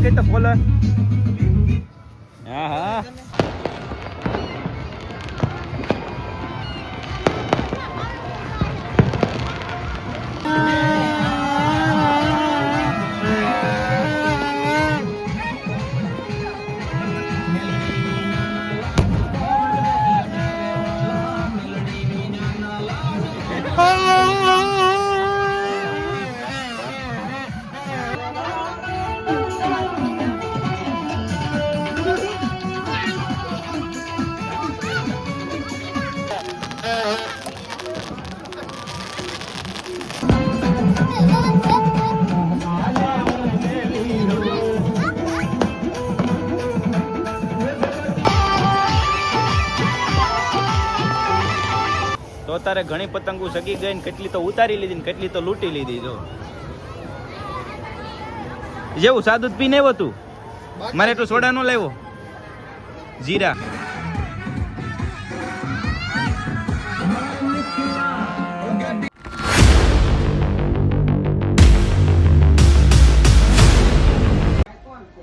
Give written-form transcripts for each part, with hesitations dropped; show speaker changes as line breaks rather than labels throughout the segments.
કે તો ફોલર હા હા તો તારે ઘણી પતંગો સગી ગઈ ને કેટલી તો ઉતારી લીધી ને કેટલી તો લૂંટી લીધી જો જેવું સાદું જ પીને આવ્યો તું મારે એટલું સોડા નો લાવ્યો જીરા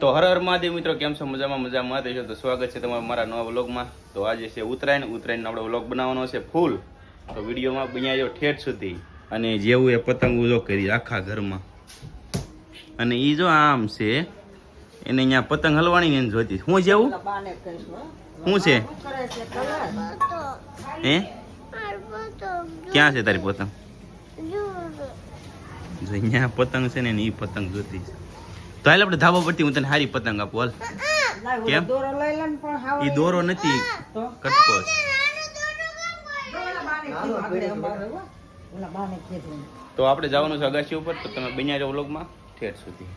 તો હર હર મહાદેવ મિત્રો, કેમ છો? મજામાં રહેશો તો સ્વાગત છે તમારું મારા નવા વ્લોગમાં. તો આજે છે ઉત્તરાયણ આપણે વ્લોગ બનાવવાનો છે ફૂલ. તો વિડીયોમાં બન્યા જો ઠેઠ સુધી. અને જેવું એ પતંગો જો કરી આખા ઘરમાં. અને એ જો આમ છે એને અહીંયા પતંગ હલવાણી ને જોતી હું જેવું શું છે હે ક્યાં છે તારી પતંગ? અહીંયા પતંગ છે ને એ પતંગ જોતી છે. તો હાલ આપણે ધાબા પરથી હું તને હારી પતંગ આપું હાલ. કેમ? ઈ દોરો નથી, કટકો છે. તો આપણે જવાનું છે અગાસી ઉપર, તો તમે બન્યા રહો વ્લોગમાં ઠેઠ સુધી.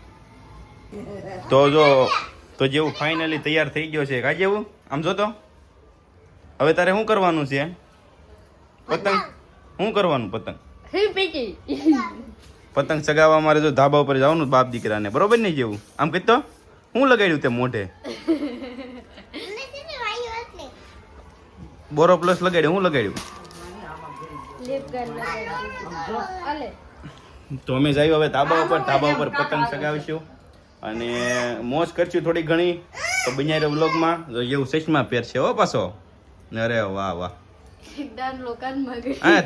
તો જો તો જેવું ફાઇનલી તૈયાર થઈ ગયો છે કાજે એવું આમ જો તો. હવે તારે શું કરવાનું છે? પતંગ શું કરવાનું? પતંગ ચગાવવા મારે જો ધાબા ઉપર જવાનું બાપ દીકરાને, બરોબર નહીં? જેવું આમ કહી તો હું લગાડ્યું તે મોઢે બોરો પ્લસ લગાડ્યું. હું લગાડ્યું? તો અમે જઈએ હવે ધાબા ઉપર પતંગ ચગાવીશું અને મોજ કરશું થોડી ઘણી. તો બન્યા વ્લોગમાં જેવું ચશ્મા પહેરશે હો પાછો. અરે વાહ વાહ,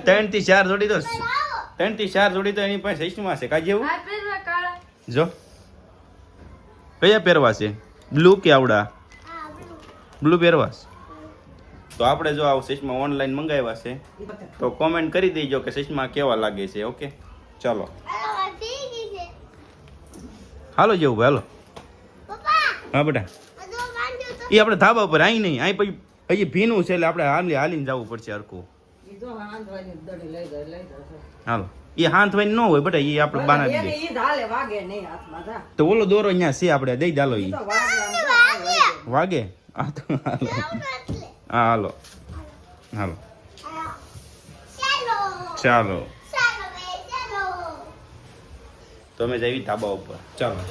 3 થી 4 જોડી તો 3 થી 4 જોડી તો એની પાસે ચશ્મા છે કાજે એવું. જો કયા પહેરવા છે? બ્લુ કે આવડા? બ્લુ પહેરવા. તો આપણે જો આવું ચશ્મા ઓનલાઈન મંગાવ્યા છે, તો કોમેન્ટ કરી દેજો કે ચશ્મા કેવા લાગે છે. ઓકે ચાલો હાલો જેવું હાલો. હા બેટા, એ આપણે ધાબા ઉપર અહીં નહીં, અહીં પછી હજી ભીનું છે એટલે આપણે હાલીને જવું પડશે હરખું. હાલો, એ હાંથવાઈ ન હોય બેટા, એ આપણે બાના દે. તો ઓલો દોરો અહીંયા છે આપણે દઈ દાલો. ઈ વાગે? હા હાલો હાલો ચાલો. તો અમે જઈએ ધાબા ઉપર. ચાલો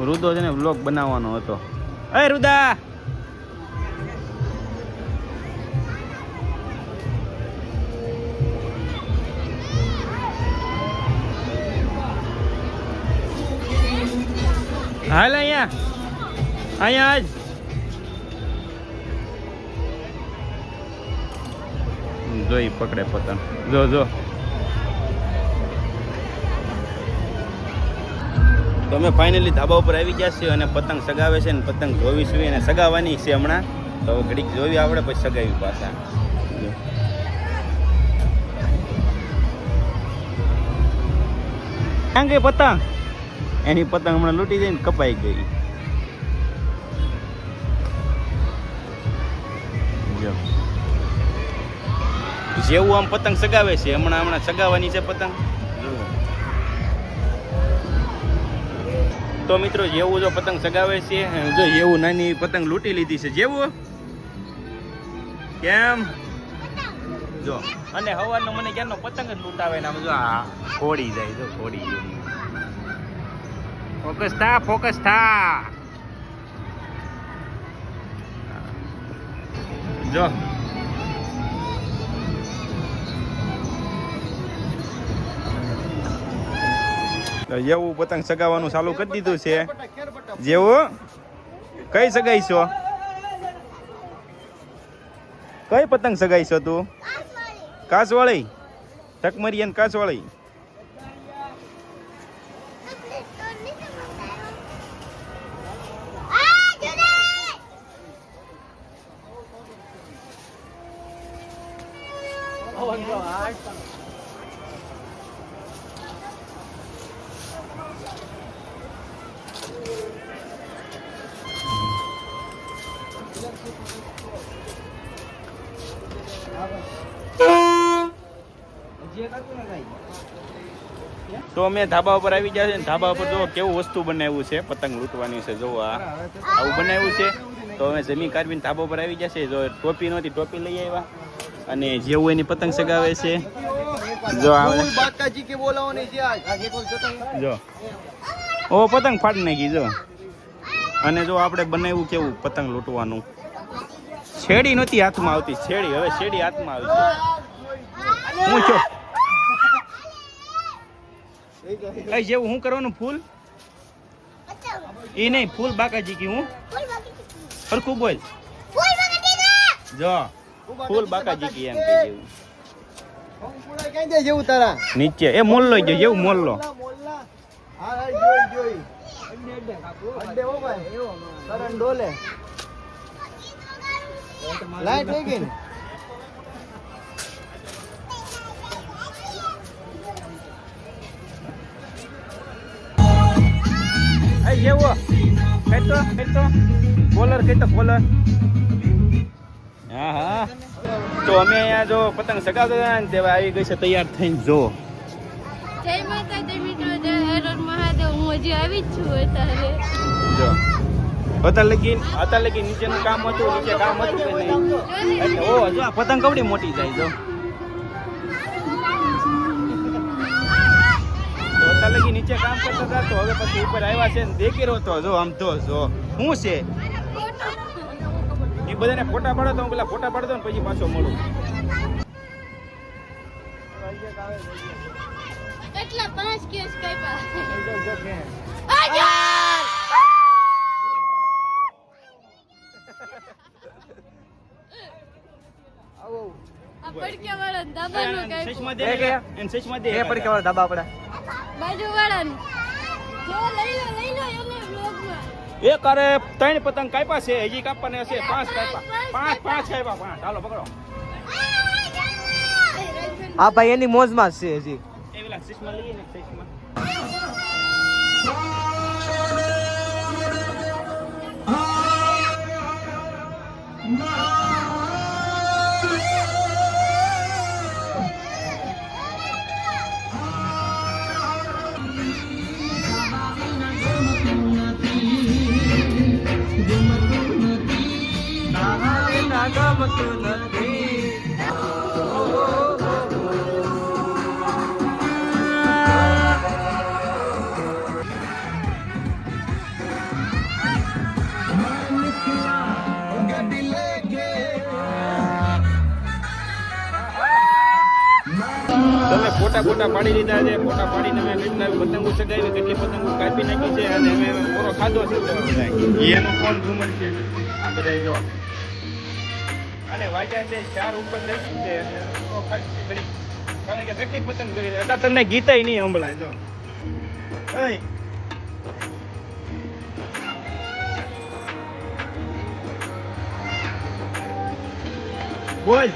રુદો છે ને વ્લોગ બનાવવાનો હતો. અરે રુદા, હાલ અહીંયા જ જોઈ પકડે પતંગ. જો તો અમે ફાઇનલી ધાબા ઉપર આવી ગયા છીએ અને પતંગ સગાવે છે ને પતંગ જોવીશું અને સગાવવાની છે હમણાં. તો ઘડીક જોવી આપણે પછી સગાવી પાછા. ક્યાં ગઈ પતંગ? એની પતંગ હમણાં લૂંટી જઈને કપાઈ ગઈ. જેવું આમ પતંગ સગાવે છે હમણાં સગાવવાની છે પતંગ. તો મિત્રો જેવું જો પતંગ સગાવે છે, જો એવું નાની પતંગ લૂંટી લીધી છે. જેવું કેમ જો, અને હવાનો મને ક્યારનો પતંગ જ લૂંટાવે ને આમ જો આ ખોડી જાય. જો ખોડી જાય. ફોકસ થા જો તો એવું પતંગ સગાવવાનું ચાલુ કરી દીધું છે. જેવું કઈ સગાઈશો? કઈ પતંગ સગાઈશો તું? કાચવાળી, ટકમરિયન કાચવાળી. તો અમે ધાબા ઉપર આવી ગયા છે ને ધાબા ઉપર જો કેવું વસ્તુ બનાવ્યું છે પતંગ લૂંટવાની છે. જો આવું બનાવ્યું છે. તો અમે જમી કાઢવીને ધાબા ઉપર આવી ગયા છે. જો ટોપી નહોતી, ટોપી લઈ આવ્યા અને જેવું એની પતંગ સગાવે છે. જો જો ઓ પતંગ ફાડી નાખી જો. અને જો આપણે બનાવ્યું કેવું પતંગ લૂંટવાનું. છેડી નહોતી હાથમાં આવતી, છેડી હવે છેડી હાથમાં આવી છે. હું છો કઈ જેવું હું કરવાનું? ફૂલ એ નહીં, ફૂલ બાકાજી કી હું સરખું બોલ. જો ફૂલ બાકાજી કી એમ કે જેવું નીચે એ મોલ્લો જો જેવું મોલ્લો. લાઈટ લઈ ગઈ. જેવો કહેતો કોલર કહેતો કોલર. હા હા તો અમે અહીંયા જો પતંગ સગાવતા હતા ને તેવા આવી ગઈ છે તૈયાર થઈને. જો
જય માતાજી મિત્રો, જય હર હર મહાદેવ. હું હજી આવી જ છું અત્યારે.
જો અત્યારે લગી નીચેનું કામ હતું, નીચે કામ હતું કે નહીં એટલે ઓ જો આ પતંગ કવડી મોટી જાય. જો લગી નીચે કામ કરતા હતા તો હવે પછી ઉપર આવ્યા છે ને દેખી રહ્યો તો જો આમ તો જો શું છે એ બધાને ફોટા પાડો તો હું પેલા ફોટા પાડતો ને પછી પાછો મળું.
કેટલા 5 કેસ કાપ્યા. આ પડક્યા વાળા દાબાનો કાપ્યો.
એન સચમાં દે એ પડક્યા વાળા દાબા પડ્યા
બાજુ વાળાનું જો લઈ લો એને બ્લોગમાં.
એક અરે 3 પતંગ કાપ્યા છે, હજી કાપવાના છે 5 કાપ્યા. 5 કાપ્યા 5. ચાલો પકડો.
આ ભાઈ એની મોજમાં છે હજી.
એ પેલા સચમાં લઈએ ને સચમાં. તમે ફોટા પાડી લીધા છે. ફોટા પાડીને અમે કેટલા પતંગો ચગાવી, કેટલી પતંગો કાપી નાખી છે અને અમે પૂરો ખાધો છે. એનો કોણ ઘુમણ છે આ બધા જો. અને વાગ્યા છે 4 ઉપર થઈ છે. કારણ કે કેટલી પતંગ કરી એટલે તમને ગીતાય નહીં સંભળાય. જો બોલ.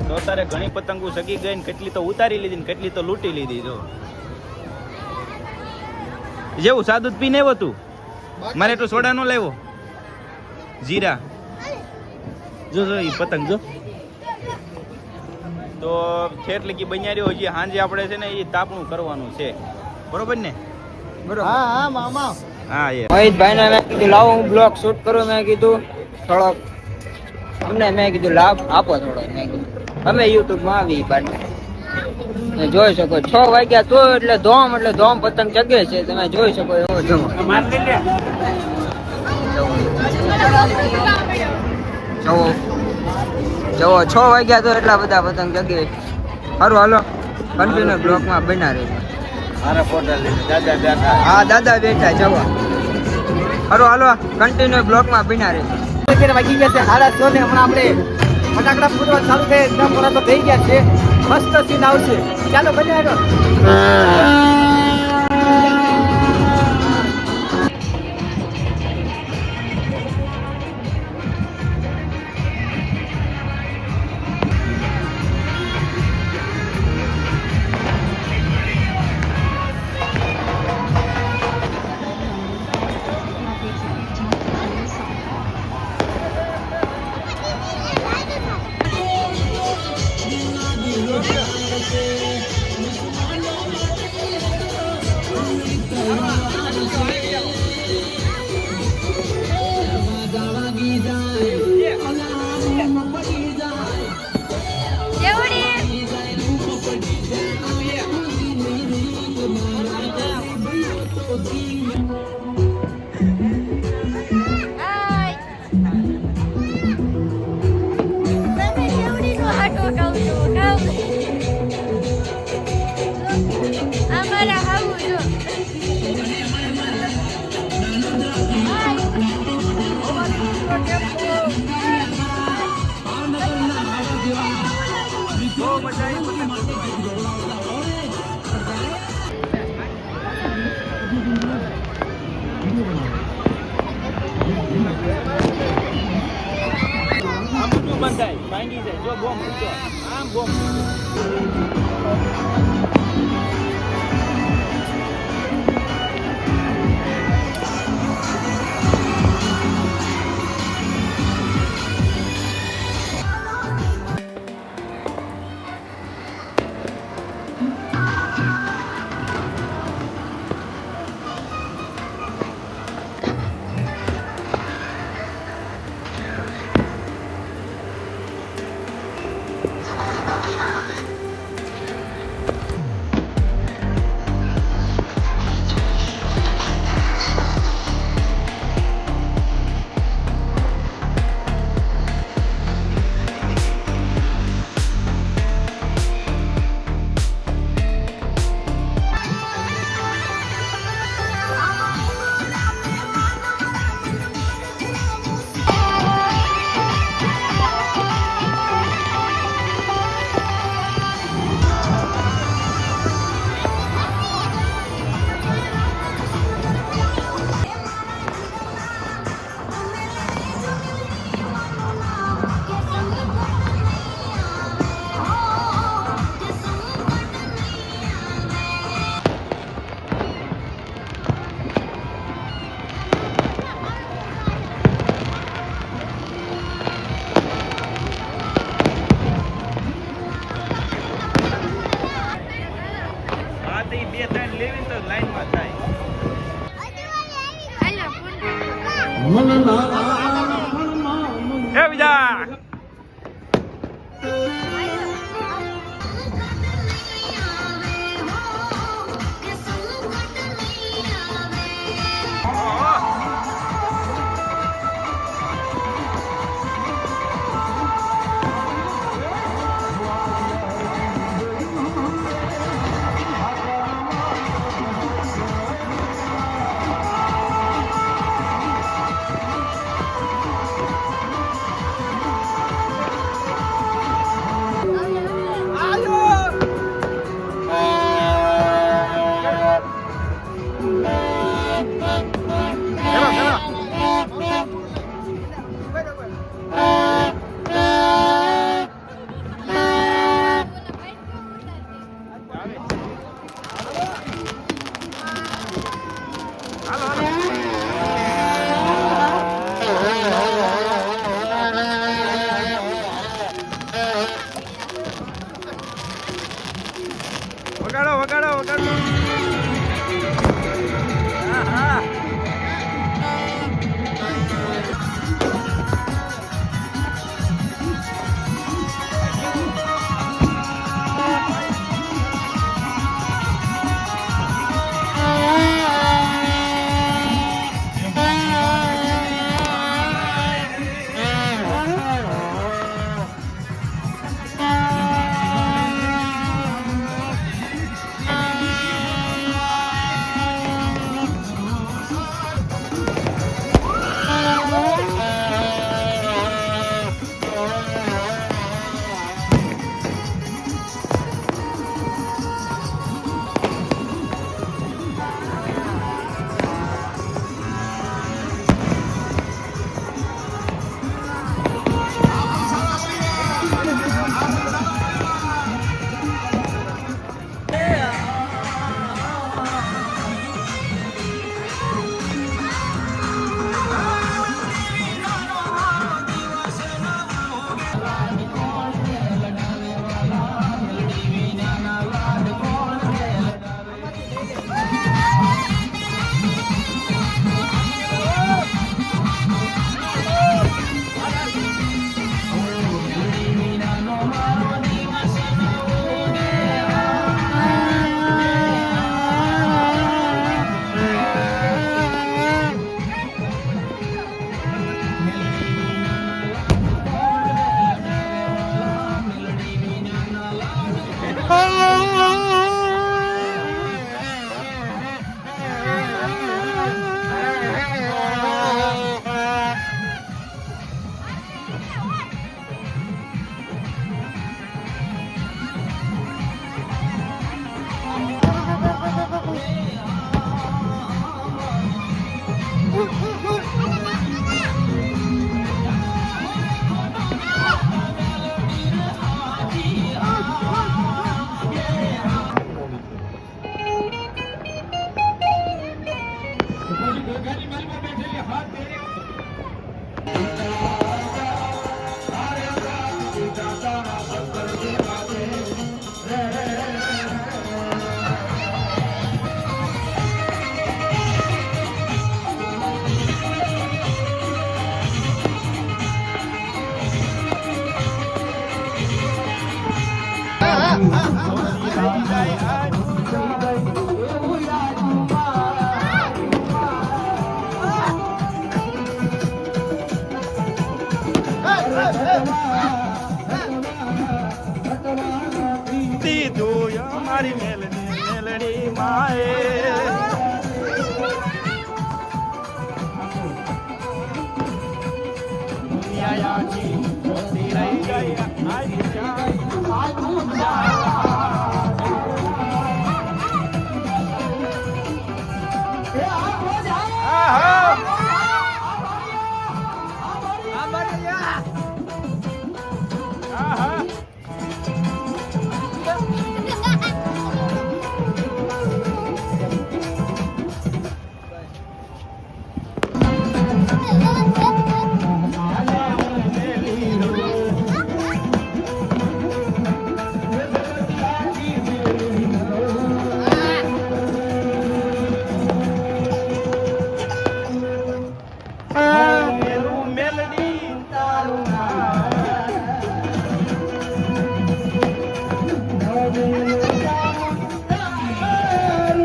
તો તારે ઘણી પતંગો સગી ગઈ ને કેટલી તો ઉતારી લીધી ને કેટલી તો લૂંટી લીધી. જો જેવું સાદું પીને આવ્યો તું મારે તો સોડા નો લાવ્યો જીરા. જો જો એ પતંગ જો તો ઠેઠ લગી બન્યા રહ્યો. હજી સાંજે આપણે છે ને એ તાપણું કરવાનું છે, બરોબર ને?
બરોબર. હા હા મામા.
હા એ
મોહિતભાઈ ને મેં કીધું લાવો હું બ્લોગ શૂટ કરું. મેં કીધું થોડોક અમને મેં કીધું લાભ આપો થોડો. મેં કીધું અમે યુટ્યુબ માં આવી બાદ જોઈ શકો 6 વાગ્યા તો એટલે ધોમ પતંગ ચગે છે. તમે જોઈ શકો એવો જવો. જવો 6 વાગ્યા તો એટલા બધા પતંગ ચગે. સારું હાલો કન્ટિન્યુ બ્લોક માં બના રહી.
મારા ફોટા લઈને દાદા બેઠા.
હા દાદા બેઠા જવા. હાલો કન્ટિન્યુ બ્લોકમાં બિના રહે.
અત્યારે વાગી ગયા છે 6:30 ને હમણાં આપણે ફટાકડા ફૂટવા ચાલુ થઈ એકદમ પૂરા તો થઈ ગયા છે. મસ્ત સીન આવશે. ચાલો બને આગળ.
મારી મેલડી માએ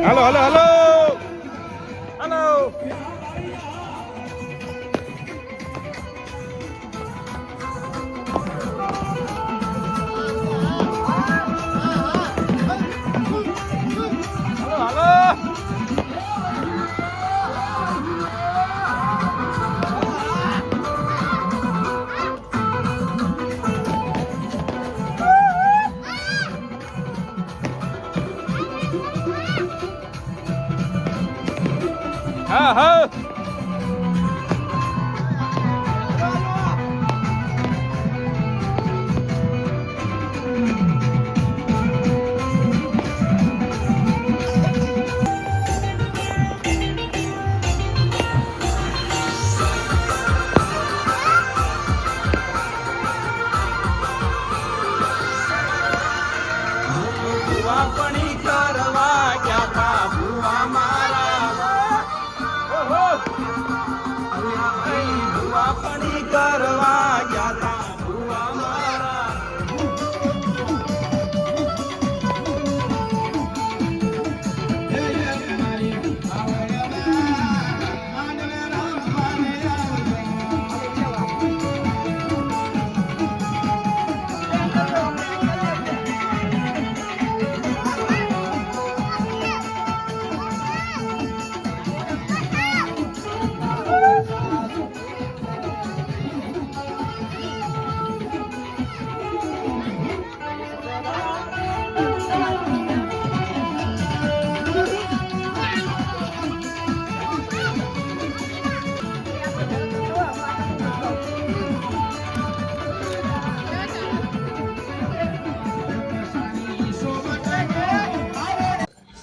હલો હલો હલો હલો હા હા આપણી કરવા ક્યાં કા ભુવા મારા આપણી કરવા ક્યાં કા ભુવા મારા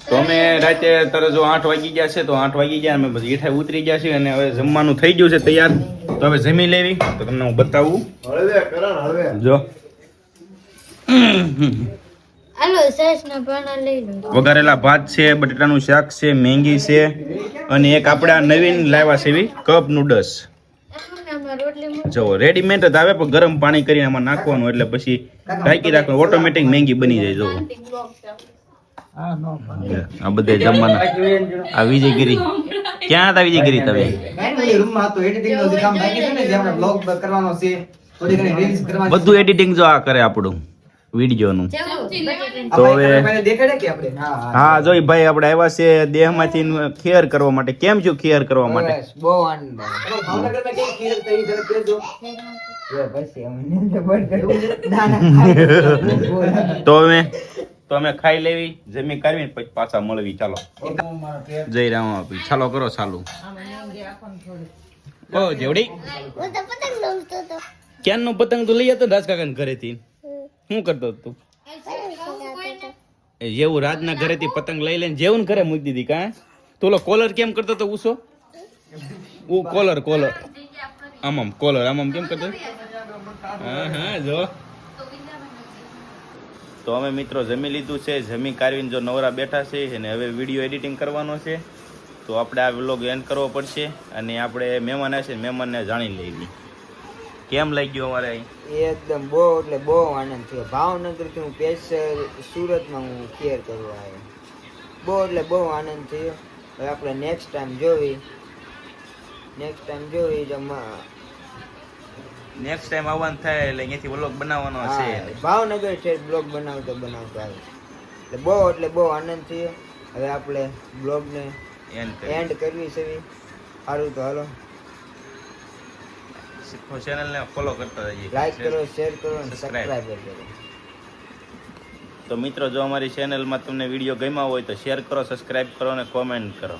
તો અમે રાતે અત્યારે જો 8 વાગી ગયા છે તો 8 વાગી ગયા અમે બધી હેઠા ઉતરી ગયા છે અને હવે જમવાનું થઈ ગયું છે તૈયાર તો હવે જમી લેવી તો તમને હું બતાવું જો
હાલો સસ ના પાણા લઈ લો
વઘારેલા ભાત છે બટેટાનું શાક છે મેંગી છે અને એક આપણે આ નવીન લાવ્યા છે એવી કપ નૂડલ્સ જો રેડીમેડ જ આવે પણ ગરમ પાણી કરીને આમાં નાખવાનું એટલે પછી ઢાંકી રાખવાનું ઓટોમેટિક મેંગી બની જાય જો આ બધે જમવાના આ વિજયગીરી ક્યાં હતા વિજયગીરી તમે બધું એડિટિંગ જો આ કરે આપણું વિડીયો નું તો હવે હા જોઈ ભાઈ આપણે આવ્યા છે દેહમાંથી ખેર કરવા માટે કેમ છું ખેર કરવા માટે
બહુ આનંદ
તો અમે ખાઈ લેવી જમી કરવી પછી પાછા મળવી ચાલો જઈ રહ્યા આપી ચાલો કરો ચાલુ ઓ જેવડી ક્યાંનો પતંગ તો લઈ જતો રાજકાકા ઘરેથી શું કરતો તું જેવું રાજના ઘરેથી પતંગ લઈ લઈને જેવું ઘરે મૂકી દીધી કા તું કોલર કેમ કરતો તો ઉસો કોલર આમ કોલર આમ કેમ કરતો હા જો તો અમે મિત્રો જમી લીધું છે જમી કાઢવીને જો નવરા બેઠા છે અને હવે વિડીયો એડિટિંગ કરવાનો છે તો આપણે આ વ્લોગ એન્ડ કરવો પડશે અને આપણે મહેમાન આવશે મહેમાનને જાણી લેવી કેમ લાગ્યું અમારે અહીં?
એકદમ બહુ એટલે બહુ આનંદ થયો. ભાવનગરથી હું સ્પેશિયલ સુરતમાં હું ખેર કરવા આવ્યો. બહુ એટલે બહુ આનંદ થયો. હવે આપણે નેક્સ્ટ ટાઈમ જોવી
નેક્સ્ટ ટાઈમ આવવાનું થાય એટલે અહીંયાથી વ્લોગ બનાવવાનો હશે.
ભાવનગર છે બ્લોગ બનાવતો આવે એટલે બહુ આનંદ થયો. હવે આપણે બ્લોગને એન્ડ કરવી છે. સારું તો હાલો,
ચેનલને ફોલો કરતા રહીએ.
લાઈક કરો, શેર કરો અને
Subscribe.
સબસ્ક્રાઇબ કરો.
તો મિત્રો જો અમારી ચેનલમાં તમને વિડીયો ગમ્યા હોય તો શેર કરો, સબસ્ક્રાઇબ કરો અને કોમેન્ટ કરો.